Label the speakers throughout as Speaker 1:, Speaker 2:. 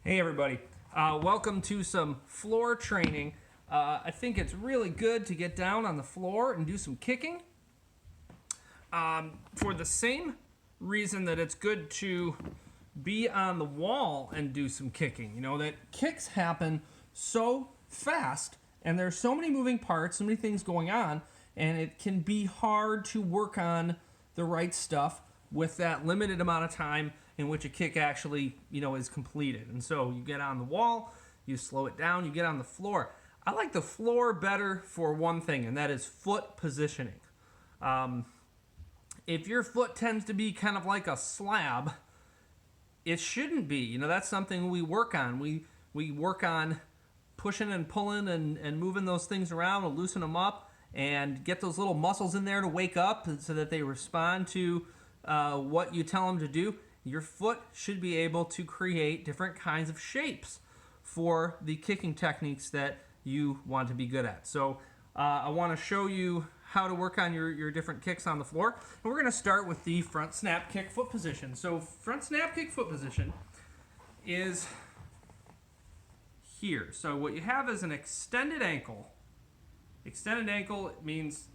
Speaker 1: Hey everybody, welcome to some floor training. I think it's really good to get down on the floor and do some kicking. For the same reason that it's good to be on the wall and do some kicking. You know, that kicks happen so fast and there's so many moving parts, so many things going on, and it can be hard to work on the right stuff with that limited amount of time in which a kick actually, is completed. And so you get on the wall, you slow it down, you get on the floor. I like the floor better for one thing, and that is foot positioning. If your foot tends to be kind of like a slab, it shouldn't be. That's something we work on. We work on pushing and pulling and moving those things around and loosen them up and get those little muscles in there to wake up so that they respond to what you tell them to do. Your foot should be able to create different kinds of shapes for the kicking techniques that you want to be good at. So I want to show you how to work on your different kicks on the floor. And we're going to start with the front snap kick foot position. So front snap kick foot position is here. So what you have is an extended ankle. Extended ankle means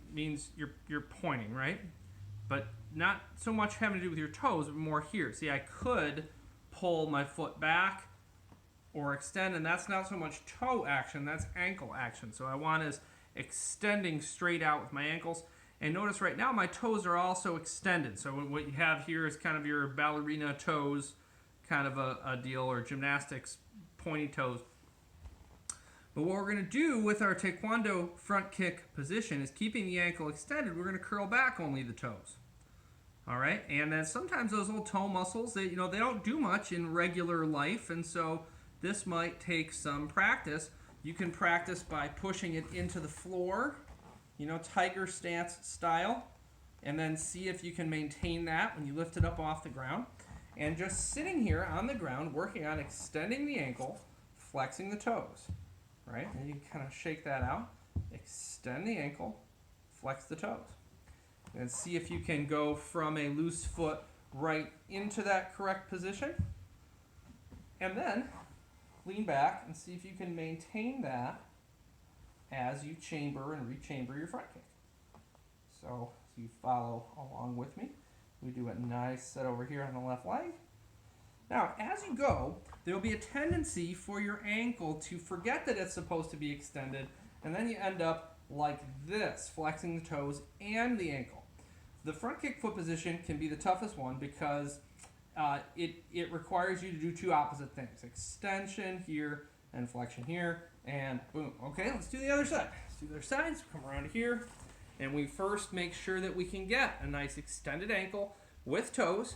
Speaker 1: you're pointing, right? But not so much having to do with your toes, but more here. See, I could pull my foot back or extend, and that's not so much toe action, that's ankle action. So I want is extending straight out with my ankles. And notice right now my toes are also extended. So what you have here is kind of your ballerina toes kind of a deal, or gymnastics pointy toes. But what we're going to do with our taekwondo front kick position is keeping the ankle extended. We're going to curl back only the toes. All right, and then sometimes those little toe muscles, they don't do much in regular life, and so this might take some practice. You can practice by pushing it into the floor, tiger stance style, and then see if you can maintain that when you lift it up off the ground. And just sitting here on the ground, working on extending the ankle, flexing the toes. Right, and you kind of shake that out, extend the ankle, flex the toes, and see if you can go from a loose foot right into that correct position, and then lean back and see if you can maintain that as you chamber and rechamber your front kick. So you follow along with me. We do a nice set over here on the left leg. Now, as you go, there will be a tendency for your ankle to forget that it's supposed to be extended, and then you end up like this, flexing the toes and the ankle. The front kick foot position can be the toughest one because it requires you to do two opposite things. Extension here and flexion here, and boom. Okay, let's do the other side. Let's do the other side. So come around here, and we first make sure that we can get a nice extended ankle with toes.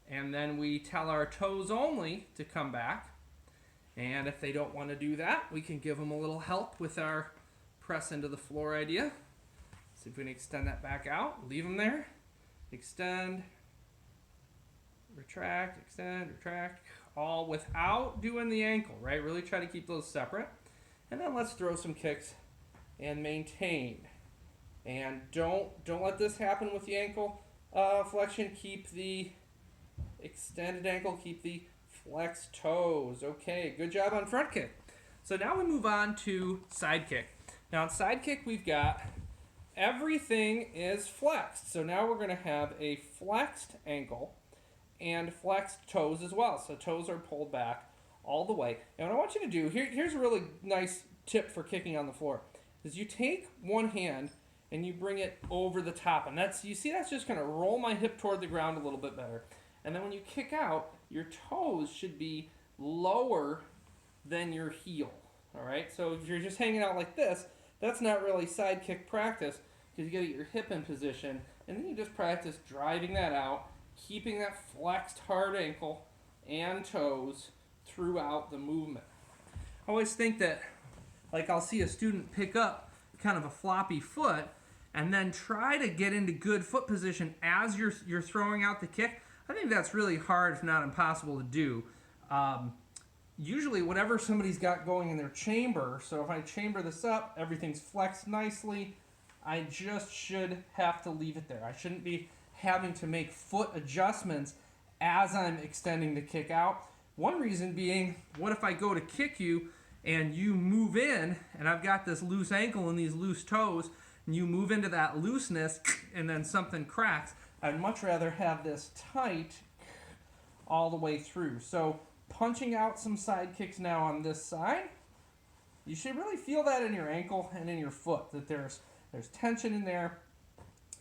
Speaker 1: And then we tell our toes only to come back. And if they don't want to do that, we can give them a little help with our press into the floor idea. See if we can extend that back out. Leave them there. Extend, retract, extend, retract. All without doing the ankle, right? Really try to keep those separate. And then let's throw some kicks and maintain. And don't let this happen with the ankle flexion. Keep the extended ankle, keep the flexed toes. Okay, good job on front kick. So now we move on to side kick. Now in side kick, we've got everything is flexed. So now we're going to have a flexed ankle and flexed toes as well. So toes are pulled back all the way. And what I want you to do, here's a really nice tip for kicking on the floor, is you take one hand and you bring it over the top. And that's just going to roll my hip toward the ground a little bit better. And then when you kick out, your toes should be lower than your heel. All right? So if you're just hanging out like this, that's not really side kick practice because you got to get your hip in position. And then you just practice driving that out, keeping that flexed hard ankle and toes throughout the movement. I always think that, like, I'll see a student pick up kind of a floppy foot and then try to get into good foot position as you're throwing out the kick. I think that's really hard, if not impossible, to do. Usually, whatever somebody's got going in their chamber, so if I chamber this up, everything's flexed nicely, I just should have to leave it there. I shouldn't be having to make foot adjustments as I'm extending the kick out One reason being, what if I go to kick you and you move in, and I've got this loose ankle and these loose toes, and you move into that looseness, and then something cracks. I'd much rather have this tight all the way through. So punching out some side kicks now on this side. You should really feel that in your ankle and in your foot, that there's tension in there.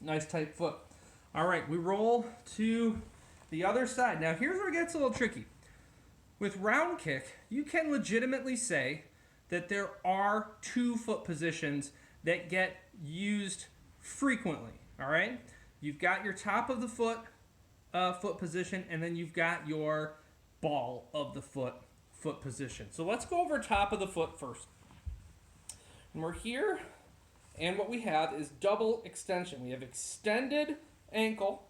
Speaker 1: Nice tight foot. All right, we roll to the other side. Now here's where it gets a little tricky. With round kick, you can legitimately say that there are 2 foot positions that get used frequently, all right? You've got your top of the foot position, and then you've got your ball of the foot position. So let's go over top of the foot first. And we're here, and what we have is double extension. We have extended ankle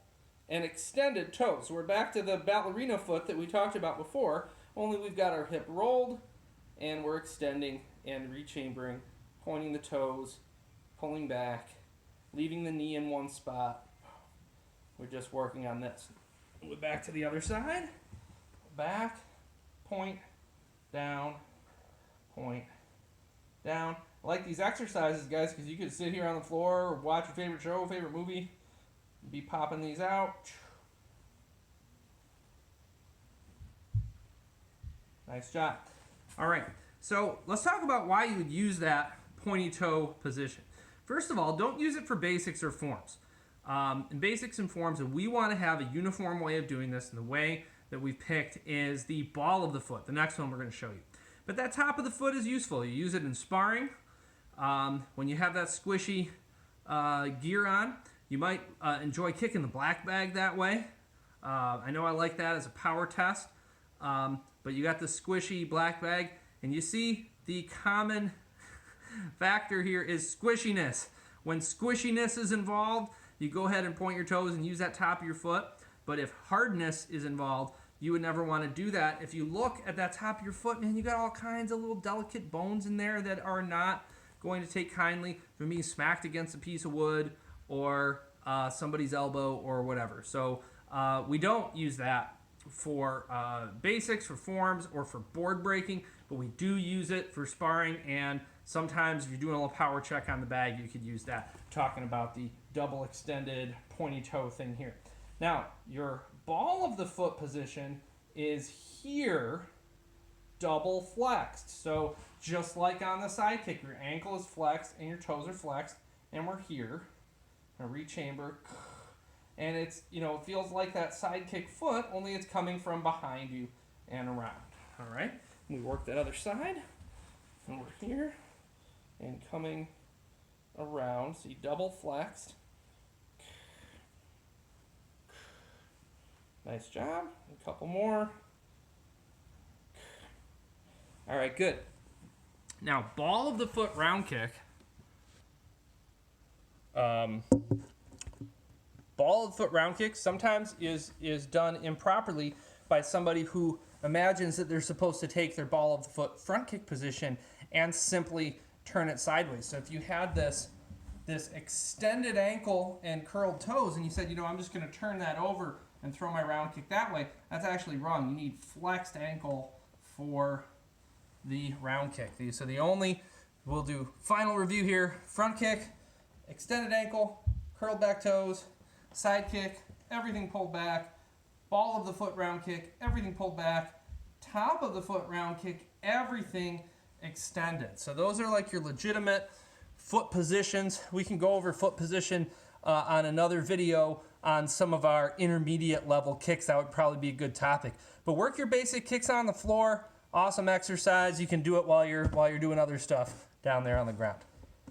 Speaker 1: and extended toe. So we're back to the ballerina foot that we talked about before, only we've got our hip rolled, and we're extending and rechambering, pointing the toes, pulling back, leaving the knee in one spot. We're just working on this. We're back to the other side. Back, point, down, point, down. I like these exercises, guys, because you could sit here on the floor or watch your favorite show, favorite movie, be popping these out. Nice job. All right, so let's talk about why you would use that pointy toe position. First of all, don't use it for basics or forms. In basics and forms, we want to have a uniform way of doing this, and the way that we picked is the ball of the foot, the next one we're going to show you. But that top of the foot is useful. You use it in sparring. When you have that squishy gear on, you might enjoy kicking the black bag that way. I know I like that as a power test. But you got the squishy black bag, and you see the common factor here is squishiness. When squishiness is involved, you go ahead and point your toes and use that top of your foot. But if hardness is involved, you would never want to do that. If you look at that top of your foot, man, you got all kinds of little delicate bones in there that are not going to take kindly from being smacked against a piece of wood or somebody's elbow or whatever. So we don't use that for basics, for forms, or for board breaking, but we do use it for sparring, and sometimes if you're doing a little power check on the bag, you could use that. Talking about the double extended pointy toe thing here. Now, your ball of the foot position is here, double flexed. So just like on the side kick, your ankle is flexed and your toes are flexed, and we're here. I rechamber. And it's, it feels like that side kick foot, only it's coming from behind you and around. All right, we work that other side, and we're here and coming around. See, double flexed. Nice job. A couple more. All right, good. Now, ball of the foot round kick. Ball of the foot round kick sometimes is done improperly by somebody who imagines that they're supposed to take their ball of the foot front kick position and simply turn it sideways. So if you had this extended ankle and curled toes and you said, I'm just going to turn that over and throw my round kick that way, that's actually wrong. You need flexed ankle for the round kick. So we'll do final review here. Front kick, extended ankle, curled back toes, side kick, everything pulled back. Ball of the foot round kick, everything pulled back. Top of the foot round kick, everything extended. So those are like your legitimate foot positions. We can go over foot position on another video on some of our intermediate level kicks. That would probably be a good topic. But work your basic kicks on the floor. Awesome exercise. You can do it while you're doing other stuff down there on the ground.